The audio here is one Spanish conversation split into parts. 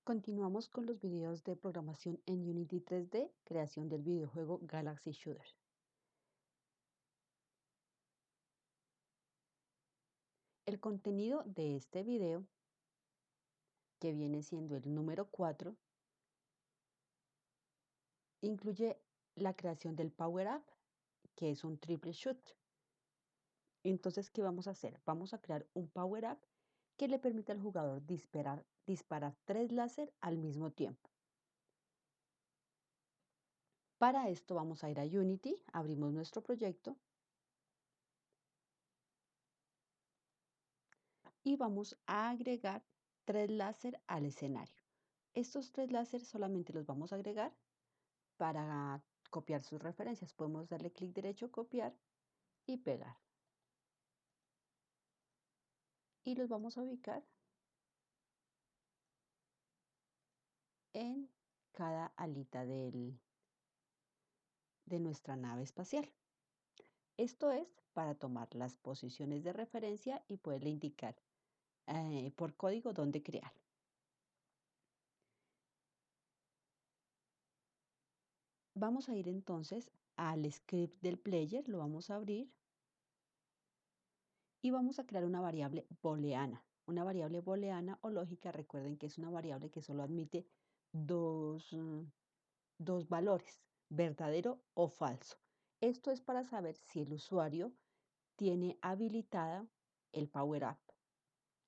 Continuamos con los videos de programación en Unity 3D, creación del videojuego Galaxy Shooter. El contenido de este video, que viene siendo el número 4, incluye la creación del Power Up, que es un triple shoot. Entonces, ¿qué vamos a hacer? Vamos a crear un Power Up que le permita al jugador disparar 3 láser al mismo tiempo. Para esto vamos a ir a Unity, abrimos nuestro proyecto y vamos a agregar 3 láser al escenario. Estos 3 láser solamente los vamos a agregar para copiar sus referencias. Podemos darle clic derecho, copiar y pegar. Y los vamos a ubicar en cada alita de nuestra nave espacial. Esto es para tomar las posiciones de referencia y poderle indicar por código dónde crear. Vamos a ir entonces al script del player, lo vamos a abrir y vamos a crear una variable booleana. Una variable booleana o lógica, recuerden que es una variable que solo admite dos valores, verdadero o falso. Esto es para saber si el usuario tiene habilitada el Power Up.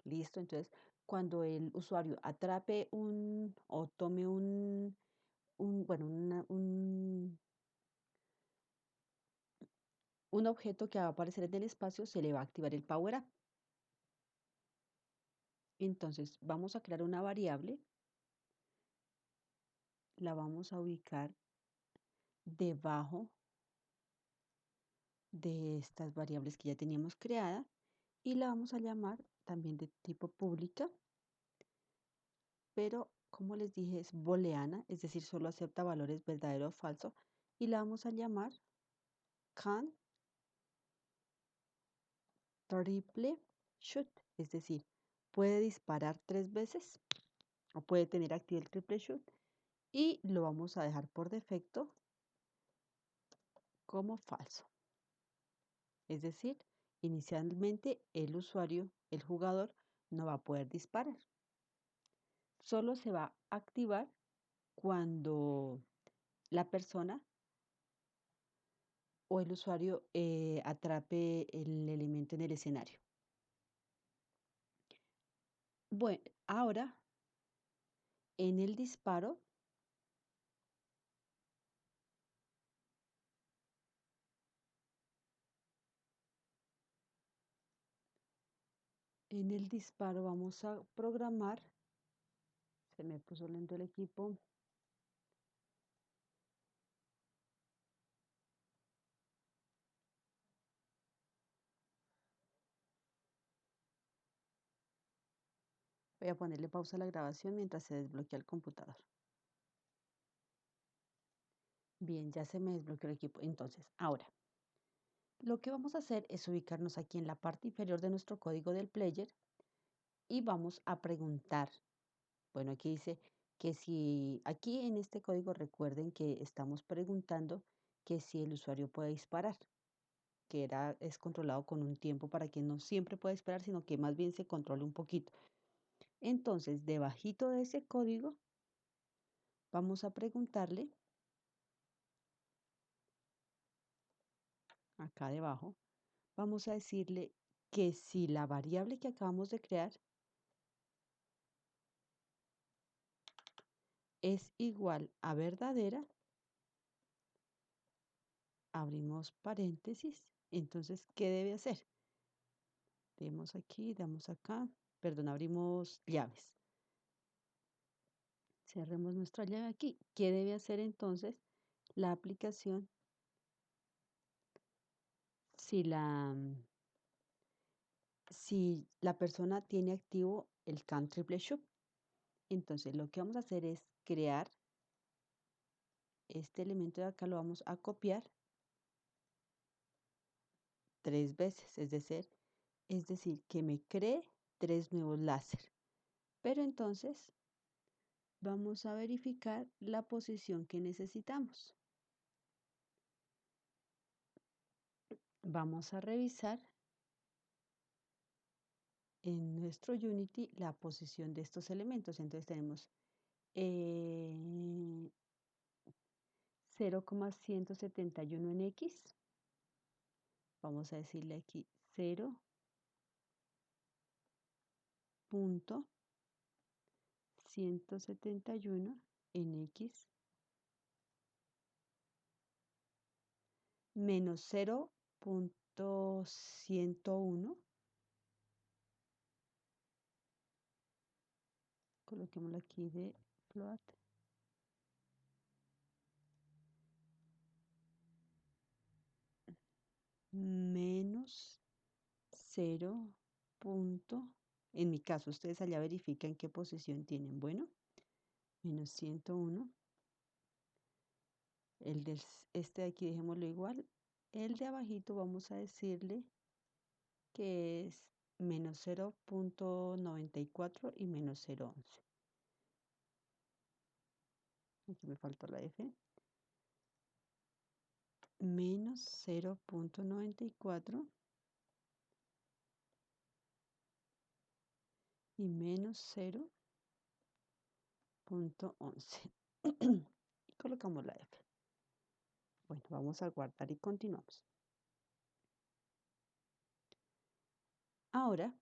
¿Listo? Entonces, cuando el usuario atrape o tome un objeto que va a aparecer en el espacio, se le va a activar el Power Up. Entonces, vamos a crear una variable, la vamos a ubicar debajo de estas variables que ya teníamos creada y la vamos a llamar también de tipo pública, pero como les dije es booleana, es decir, solo acepta valores verdadero o falso y la vamos a llamar can triple shoot, es decir, puede disparar 3 veces o puede tener activo el triple shoot y lo vamos a dejar por defecto como falso. Es decir, inicialmente el usuario, el jugador, no va a poder disparar. Solo se va a activar cuando la persona o el usuario atrape el elemento en el escenario. Bueno, ahora en el disparo, vamos a programar, se me puso lento el equipo, voy a ponerle pausa a la grabación mientras se desbloquea el computador. Bien, ya se me desbloqueó el equipo. Entonces, ahora, lo que vamos a hacer es ubicarnos aquí en la parte inferior de nuestro código del player y vamos a preguntar. Bueno, aquí dice que si, aquí en este código recuerden que estamos preguntando que si el usuario puede disparar, que es controlado con un tiempo para que no siempre pueda disparar, sino que más bien se controle un poquito. Entonces, debajito de ese código, vamos a preguntarle, acá debajo, vamos a decirle que si la variable que acabamos de crear es igual a verdadera, abrimos paréntesis, entonces, ¿qué debe hacer? Demos aquí, damos acá, perdón, abrimos llaves. Cerremos nuestra llave aquí. ¿Qué debe hacer entonces la aplicación si la persona tiene activo el can triple shoot? Entonces, lo que vamos a hacer es crear este elemento de acá, lo vamos a copiar 3 veces, es decir, que me cree 3 nuevos láser. Pero entonces Vamos a verificar la posición que necesitamos. Vamos a revisar en nuestro Unity la posición de estos elementos. Entonces tenemos 0,171 en X. Vamos a decirle aquí 0,171 en X menos 0,101. Coloquémoslo aquí de float. Menos 0. En mi caso, ustedes allá verifican qué posición tienen. Bueno, menos 101. Este de aquí dejémoslo igual. El de abajito vamos a decirle que es menos 0,94 y menos 0,11. Aquí me faltó la F. Menos 0,94 y menos 0,11. Y colocamos la F. Bueno, vamos a guardar y continuamos. Ahora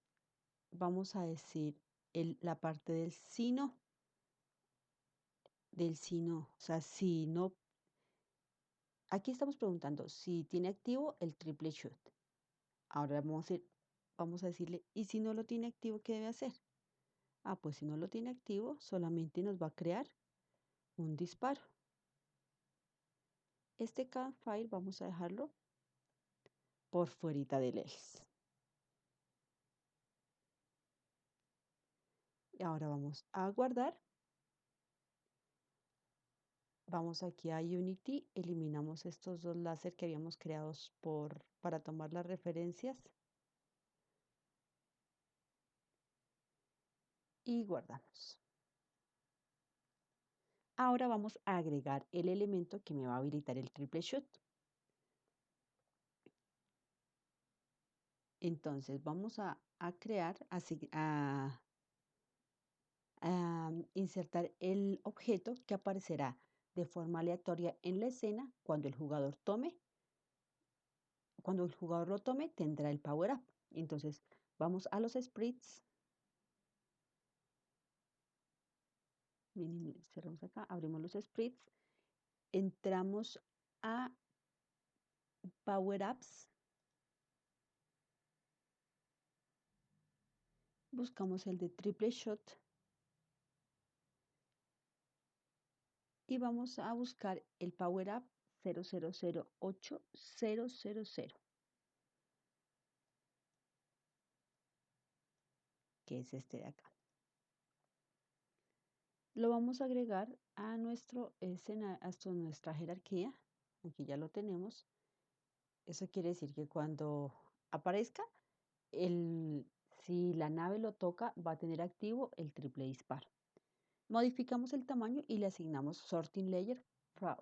vamos a decir la parte del si no. Del si no. O sea, si no. Aquí estamos preguntando si tiene activo el triple shoot. Ahora vamos a decirle, ¿y si no lo tiene activo, qué debe hacer? Ah, pues si no lo tiene activo, solamente nos va a crear un disparo. Este can file vamos a dejarlo por fuerita del else. Y ahora vamos a guardar. Vamos aquí a Unity, eliminamos estos dos láser que habíamos creado para tomar las referencias. Y guardamos. Ahora vamos a agregar el elemento que me va a habilitar el triple shoot. Entonces vamos a crear, a insertar el objeto que aparecerá de forma aleatoria en la escena cuando el jugador lo tome, tendrá el power up. Entonces vamos a los sprites. Cerramos acá, abrimos los sprites, entramos a power ups, buscamos el de triple shot y vamos a buscar el power up 0008000, que es este de acá. Lo vamos a agregar a nuestra jerarquía. Aquí ya lo tenemos. Eso quiere decir que cuando aparezca, si la nave lo toca, va a tener activo el triple disparo. Modificamos el tamaño y le asignamos Sorting Layer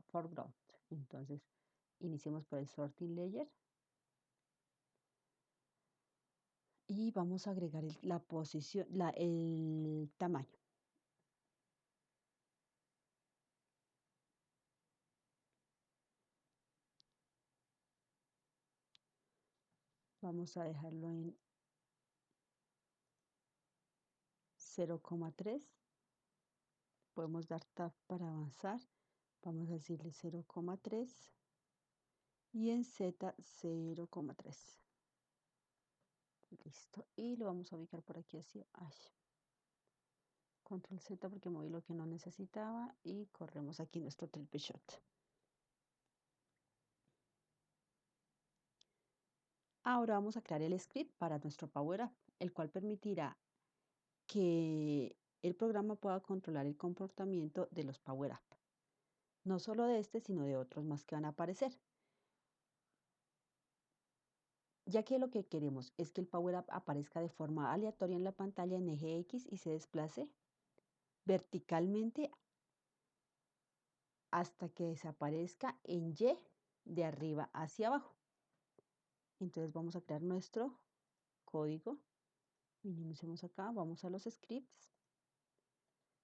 Foreground. Entonces, iniciemos por el Sorting Layer. Y vamos a agregar la posición, el tamaño. Vamos a dejarlo en 0,3. Podemos dar Tab para avanzar. Vamos a decirle 0,3 y en Z 0,3. Listo. Y lo vamos a ubicar por aquí así. Control Z porque moví lo que no necesitaba y corremos aquí nuestro triple shot. Ahora vamos a crear el script para nuestro Power Up, el cual permitirá que el programa pueda controlar el comportamiento de los Power Up. No solo de este, sino de otros más que van a aparecer. Ya que lo que queremos es que el Power Up aparezca de forma aleatoria en la pantalla en eje X y se desplace verticalmente hasta que desaparezca en Y de arriba hacia abajo. Entonces vamos a crear nuestro código. Minimicemos acá, vamos a los scripts.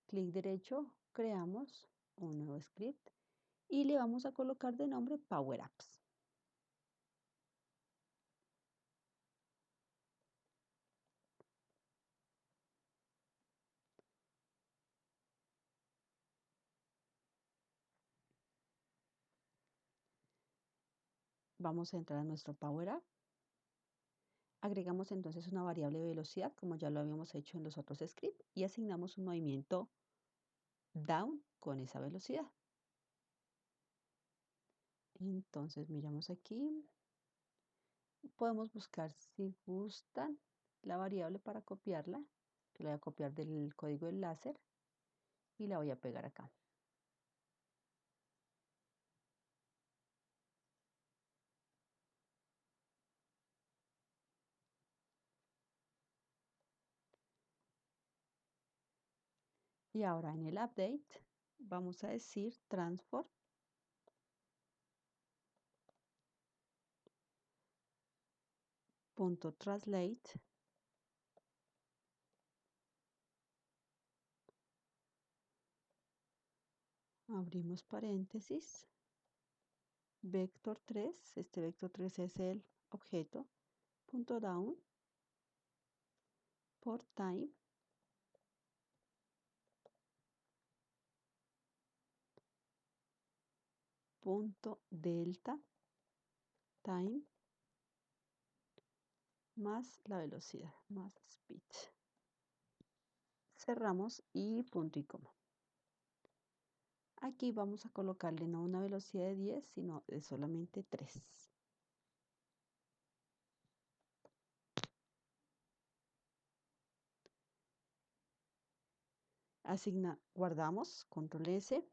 Clic derecho, creamos un nuevo script y le vamos a colocar de nombre Power Apps. Vamos a entrar a nuestro Power App. Agregamos entonces una variable de velocidad, como ya lo habíamos hecho en los otros scripts, y asignamos un movimiento down con esa velocidad. Entonces miramos aquí, podemos buscar si gustan la variable para copiarla, que la voy a copiar del código del láser y la voy a pegar acá. Y ahora en el update vamos a decir transform .translate abrimos paréntesis vector 3, este vector 3 es el objeto, punto down por time punto delta time más la velocidad más speed. Cerramos y punto y coma. Aquí vamos a colocarle no una velocidad de 10, sino de solamente 3. Guardamos, control S.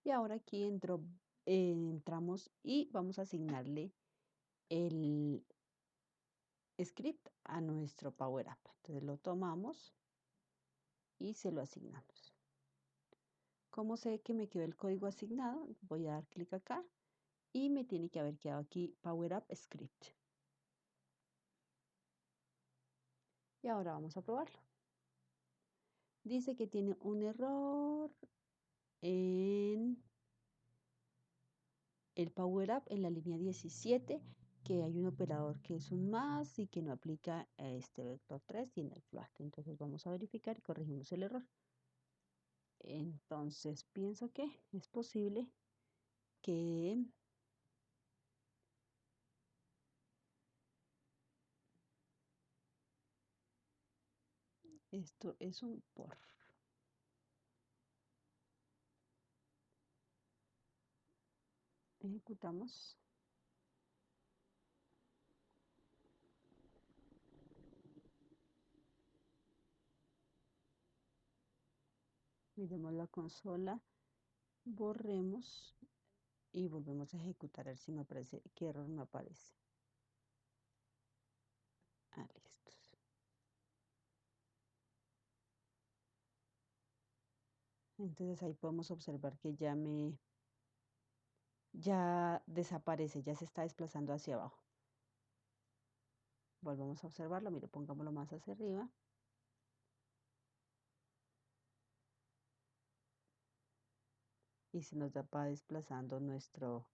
Y ahora aquí entramos y vamos a asignarle el script a nuestro Power App. Entonces lo tomamos y se lo asignamos. ¿Cómo sé que me quedó el código asignado? Voy a dar clic acá y me tiene que haber quedado aquí Power App Script. Y ahora vamos a probarlo. Dice que tiene un error en el Power Up en la línea 17, que hay un operador que es un más y que no aplica a este vector 3 y en el float. Entonces vamos a verificar y corregimos el error. Entonces pienso que es posible que esto es un por. Ejecutamos. Miremos la consola, borremos y volvemos a ejecutar a ver si me aparece, qué error me aparece. Ah, listo. Entonces ahí podemos observar que ya desaparece, ya se está desplazando hacia abajo. Volvemos a observarlo, mire, pongámoslo más hacia arriba. Y se nos va desplazando nuestro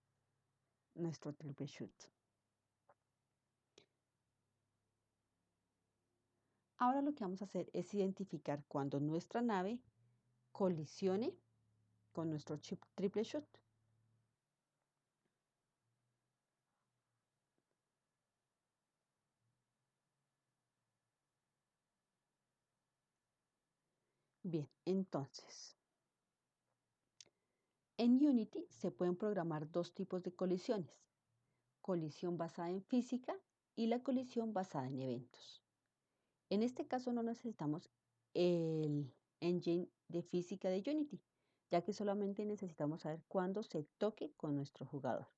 triple shoot. Ahora lo que vamos a hacer es identificar cuando nuestra nave colisione con nuestro triple shoot. Bien, entonces, en Unity se pueden programar dos tipos de colisiones: colisión basada en física y la colisión basada en eventos. En este caso no necesitamos el engine de física de Unity, ya que solamente necesitamos saber cuándo se toque con nuestro jugador.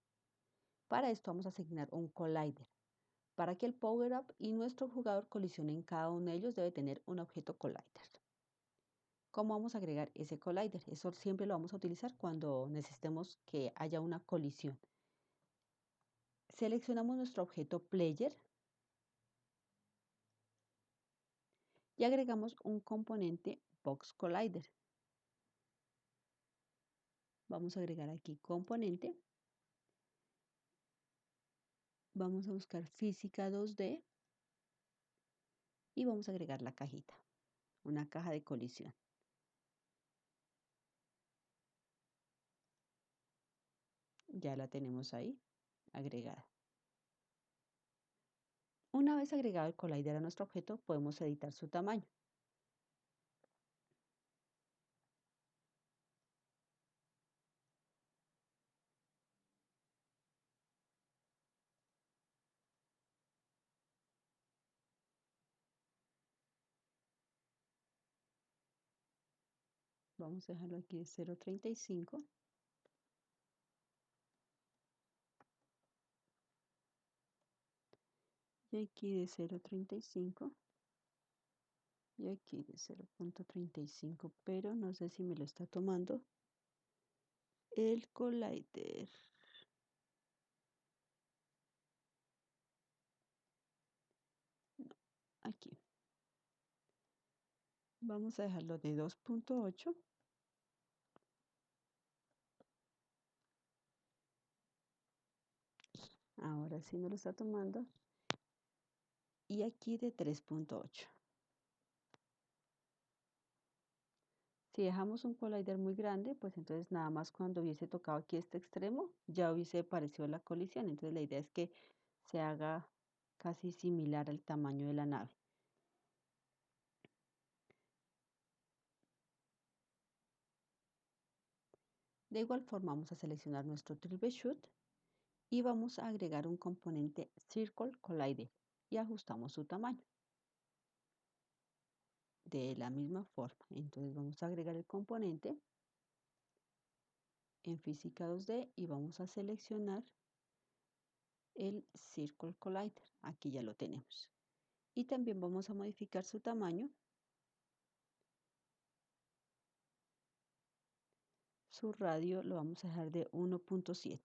Para esto vamos a asignar un collider. Para que el Power Up y nuestro jugador colisionen, cada uno de ellos debe tener un objeto collider. ¿Cómo vamos a agregar ese collider? Eso siempre lo vamos a utilizar cuando necesitemos que haya una colisión. Seleccionamos nuestro objeto player y agregamos un componente box collider. Vamos a agregar aquí componente. Vamos a buscar física 2D y vamos a agregar la cajita, una caja de colisión. Ya la tenemos ahí agregada. Una vez agregado el collider a nuestro objeto, podemos editar su tamaño. Vamos a dejarlo aquí de 0,35. Y aquí de 0,35. Y aquí de 0,35. Pero no sé si me lo está tomando el collider. No, aquí. Vamos a dejarlo de 2,8. Ahora sí me lo está tomando. Y aquí de 3,8. Si dejamos un collider muy grande, pues entonces nada más cuando hubiese tocado aquí este extremo, ya hubiese aparecido la colisión. Entonces la idea es que se haga casi similar al tamaño de la nave. De igual forma vamos a seleccionar nuestro troubleshoot y vamos a agregar un componente Circle Collider y ajustamos su tamaño. De la misma forma, entonces vamos a agregar el componente en física 2D y vamos a seleccionar el Circle Collider. Aquí ya lo tenemos. Y también vamos a modificar su tamaño. Su radio lo vamos a dejar de 1,7.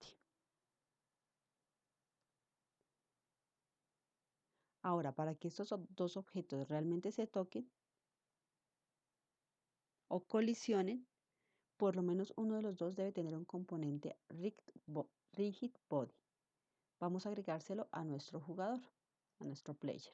Ahora, para que estos dos objetos realmente se toquen o colisionen, por lo menos uno de los dos debe tener un componente rigid body. Vamos a agregárselo a nuestro jugador, a nuestro player.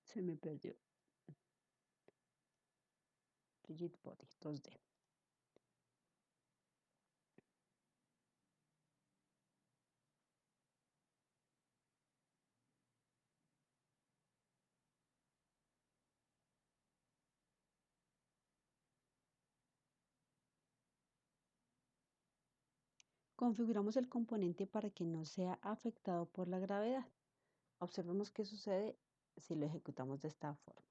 Se me perdió. Rigid body 2D. Configuramos el componente para que no sea afectado por la gravedad. Observemos qué sucede si lo ejecutamos de esta forma.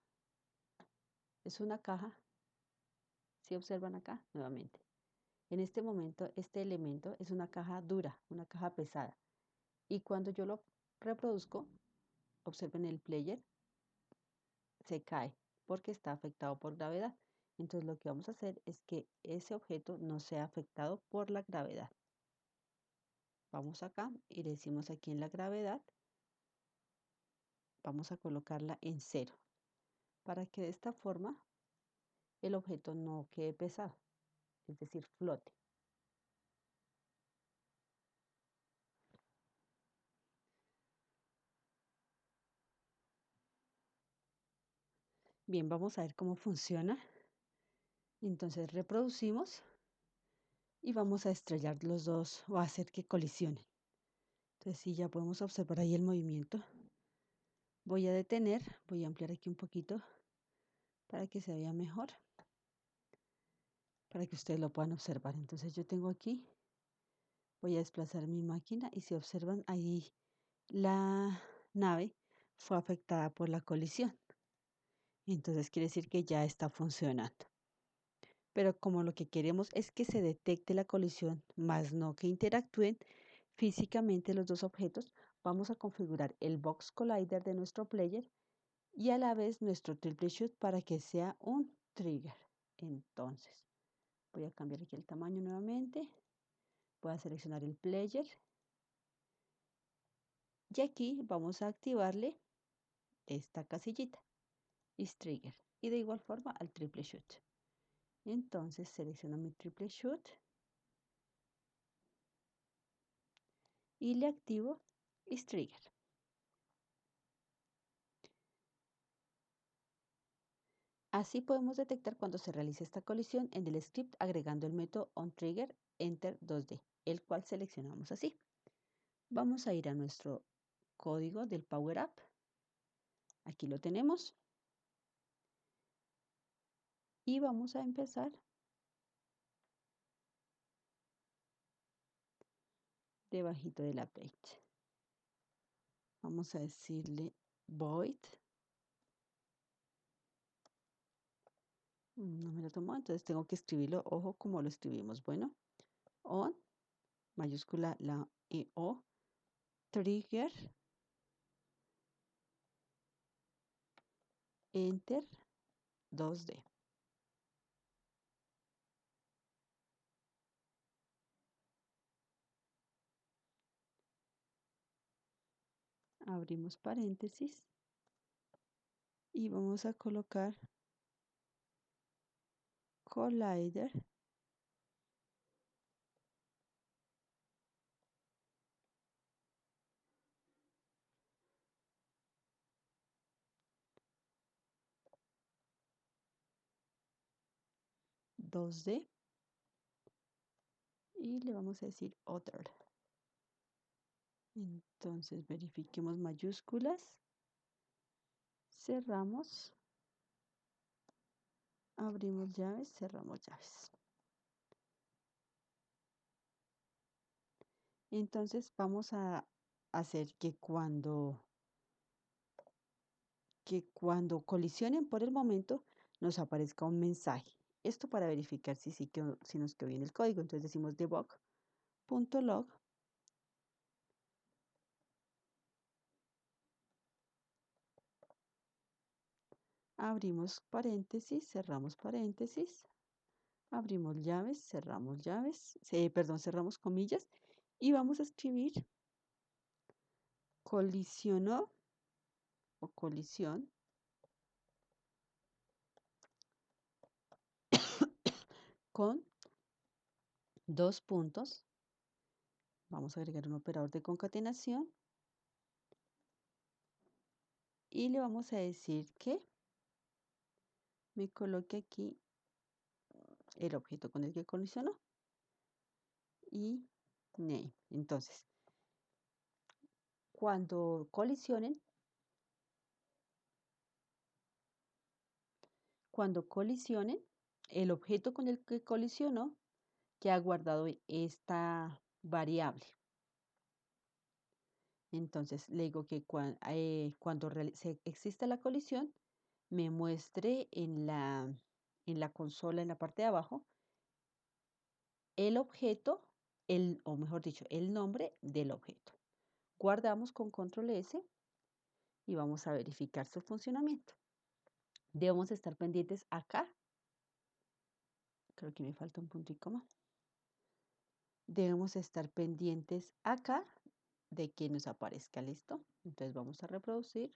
Es una caja. Si observan acá, nuevamente. En este momento, este elemento es una caja dura, una caja pesada. Y cuando yo lo reproduzco, observen el player, se cae porque está afectado por gravedad. Entonces lo que vamos a hacer es que ese objeto no sea afectado por la gravedad. Vamos acá y le decimos aquí en la gravedad, vamos a colocarla en 0 para que de esta forma el objeto no quede pesado, es decir, flote. Bien, vamos a ver cómo funciona. Entonces reproducimos y vamos a estrellar los dos o a hacer que colisionen. Entonces sí, ya podemos observar ahí el movimiento Voy a detener, voy a ampliar aquí un poquito para que se vea mejor, para que ustedes lo puedan observar. Entonces yo tengo aquí, voy a desplazar mi máquina y si observan ahí la nave fue afectada por la colisión. Entonces quiere decir que ya está funcionando. Pero como lo que queremos es que se detecte la colisión, más no que interactúen físicamente los dos objetos, vamos a configurar el Box Collider de nuestro player y a la vez nuestro Triple Shoot para que sea un trigger. Entonces, voy a cambiar aquí el tamaño nuevamente, voy a seleccionar el player y aquí vamos a activarle esta casillita, is trigger, y de igual forma al Triple Shoot. Entonces selecciono mi Triple Shoot y le activo is trigger. Así podemos detectar cuando se realiza esta colisión en el script agregando el método onTrigger enter 2D, el cual seleccionamos así. Vamos a ir a nuestro código del Power Up. Aquí lo tenemos. Y vamos a empezar debajito de la page. Vamos a decirle void. No me lo tomó, entonces tengo que escribirlo, ojo, como lo escribimos. Bueno, on, mayúscula la E O, trigger, enter 2D. Abrimos paréntesis y vamos a colocar collider dos d y le vamos a decir other. Entonces verifiquemos mayúsculas, cerramos, abrimos llaves, cerramos llaves. Entonces vamos a hacer que cuando colisionen por el momento nos aparezca un mensaje. Esto para verificar si nos quedó bien el código. Entonces decimos debug.log abrimos paréntesis, cerramos paréntesis, abrimos llaves, perdón, cerramos comillas y vamos a escribir colisionó o colisión con dos puntos. Vamos a agregar un operador de concatenación y le vamos a decir que me coloque aquí el objeto con el que colisionó y name. Entonces, cuando colisionen, el objeto con el que colisionó queda guardado esta variable. Entonces, le digo que cuando exista la colisión, me muestre en la consola, en la parte de abajo, el objeto, o mejor dicho, el nombre del objeto. Guardamos con control S y vamos a verificar su funcionamiento. Debemos estar pendientes acá. Creo que me falta un punto y coma. Debemos estar pendientes acá de que nos aparezca listo. Entonces vamos a reproducir.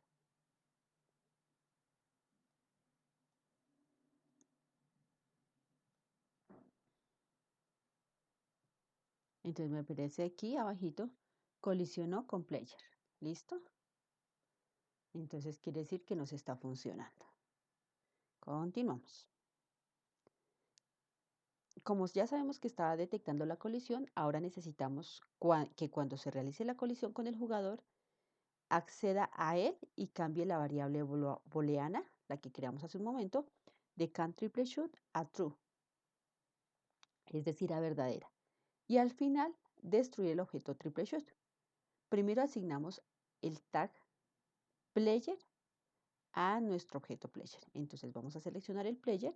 Entonces me aparece aquí abajito, colisionó con player. ¿Listo? Entonces quiere decir que nos está funcionando. Continuamos. Como ya sabemos que estaba detectando la colisión, ahora necesitamos que cuando se realice la colisión con el jugador, acceda a él y cambie la variable booleana, la que creamos hace un momento, de can triple shoot a true, es decir, a verdadera. Y al final, destruir el objeto triple shoot. Primero asignamos el tag player a nuestro objeto player. Entonces vamos a seleccionar el player.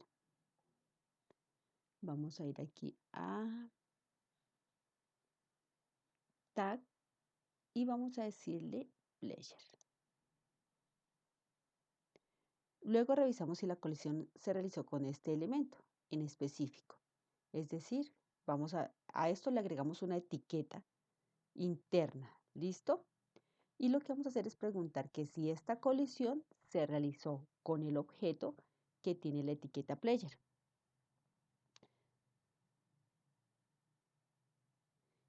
Vamos a ir aquí a tag y vamos a decirle player. Luego revisamos si la colisión se realizó con este elemento en específico. Es decir, a esto le agregamos una etiqueta interna. ¿Listo? Y lo que vamos a hacer es preguntar que si esta colisión se realizó con el objeto que tiene la etiqueta player.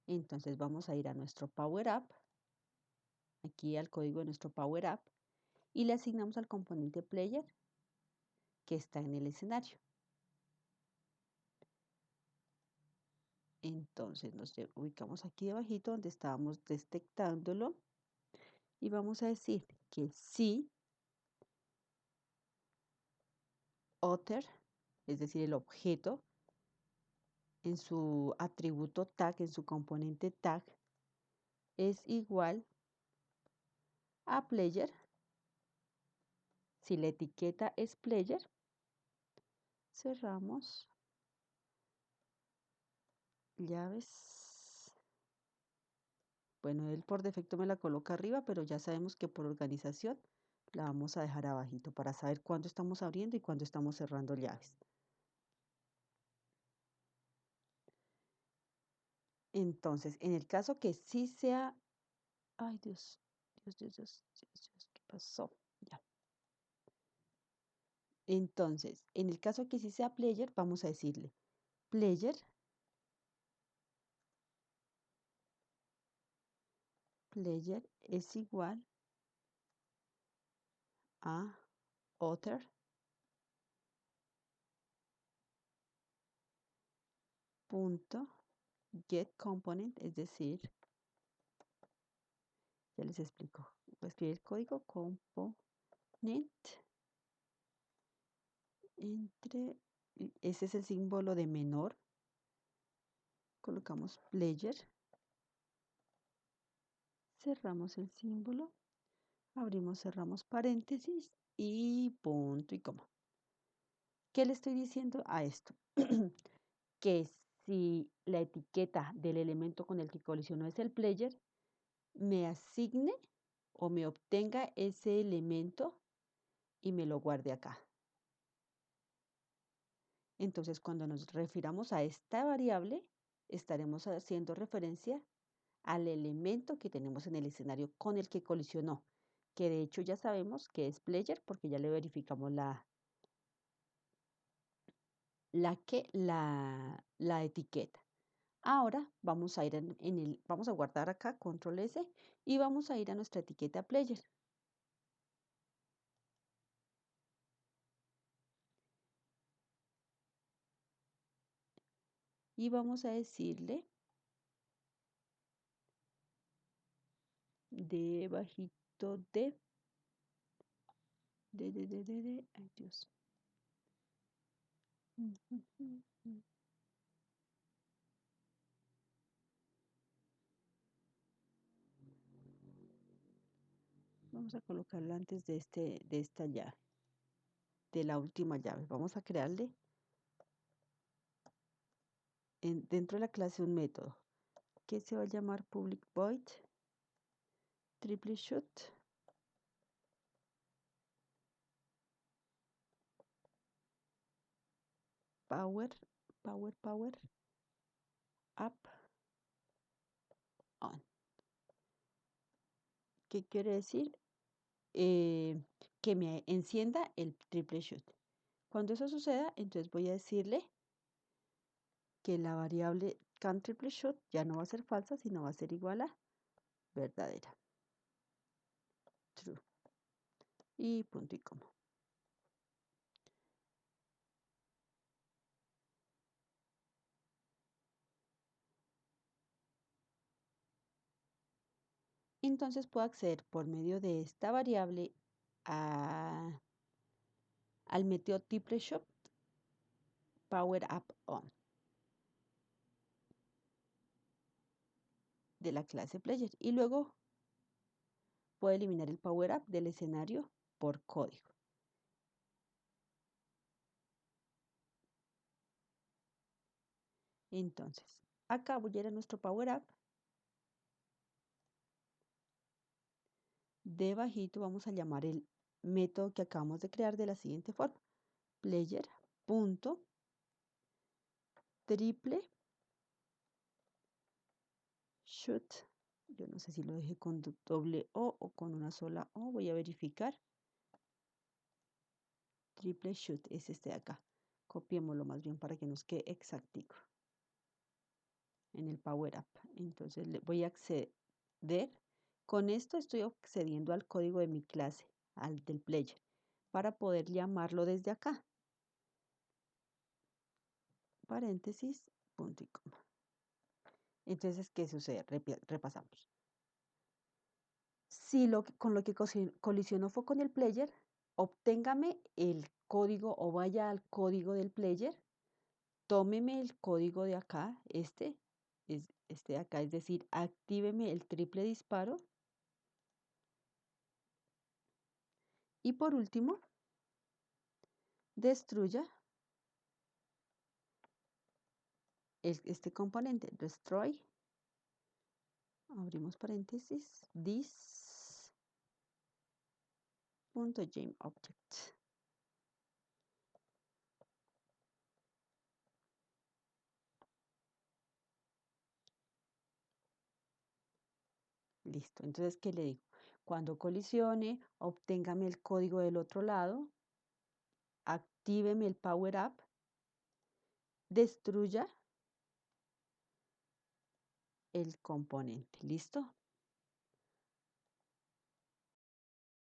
Entonces vamos a ir a nuestro Power App, aquí al código de nuestro Power App, y le asignamos al componente player que está en el escenario. Entonces nos ubicamos aquí debajito donde estábamos detectándolo y vamos a decir que si author, es decir, el objeto, en su atributo tag, en su componente tag, es igual a player, si la etiqueta es player, cerramos llaves. Bueno, él por defecto me la coloca arriba, pero ya sabemos que por organización la vamos a dejar abajito para saber cuándo estamos abriendo y cuándo estamos cerrando llaves. Entonces, en el caso que sí sea... Ay, Dios, ¿qué pasó? Ya. Entonces, en el caso que sí sea player, vamos a decirle player es igual a author punto get component, es decir, ya les explico. Voy a escribir el código component entre, ese es el símbolo de menor. Colocamos player, cerramos el símbolo, abrimos, cerramos paréntesis y punto y coma. ¿Qué le estoy diciendo a esto? Que si la etiqueta del elemento con el que colisionó es el player, me asigne o me obtenga ese elemento y me lo guarde acá. Entonces, cuando nos refiramos a esta variable, estaremos haciendo referencia al elemento que tenemos en el escenario con el que colisionó, que de hecho ya sabemos que es player porque ya le verificamos la etiqueta. Ahora vamos a ir vamos a guardar acá, control S, y vamos a ir a nuestra etiqueta player. Y vamos a decirle debajito ay Dios. Vamos a colocarla antes de esta llave, de la última llave. Vamos a crearle dentro de la clase un método que se va a llamar public void triple shoot power up on. ¿Qué quiere decir? Que me encienda el triple shoot. Cuando eso suceda, entonces voy a decirle que la variable can triple shoot ya no va a ser falsa, sino va a ser igual a verdadera. True. Y punto y coma. Entonces puedo acceder por medio de esta variable al método TippleShot Power Up On de la clase Player y luego puedo eliminar el Power Up del escenario por código. Entonces, acá voy a ir a nuestro Power Up. Debajito vamos a llamar el método que acabamos de crear de la siguiente forma. Player.triple shoot. Yo no sé si lo dejé con doble o con una sola O. Voy a verificar. Triple shoot es este de acá. Copiémoslo más bien para que nos quede exactico en el Power Up. Entonces le voy a acceder. Con esto estoy accediendo al código de mi clase, al del player, para poder llamarlo desde acá. Paréntesis, punto y coma. Entonces, ¿qué sucede? Repasamos. Si con lo que colisionó fue con el player, obténgame el código o vaya al código del player, tómeme el código de acá, este de acá, es decir, actíveme el triple disparo. Y por último, destruya este componente, destroy, abrimos paréntesis, this.GameObject. Listo. Entonces, ¿qué le digo? Cuando colisione, obténgame el código del otro lado, actíveme el Power Up, destruya el componente. ¿Listo?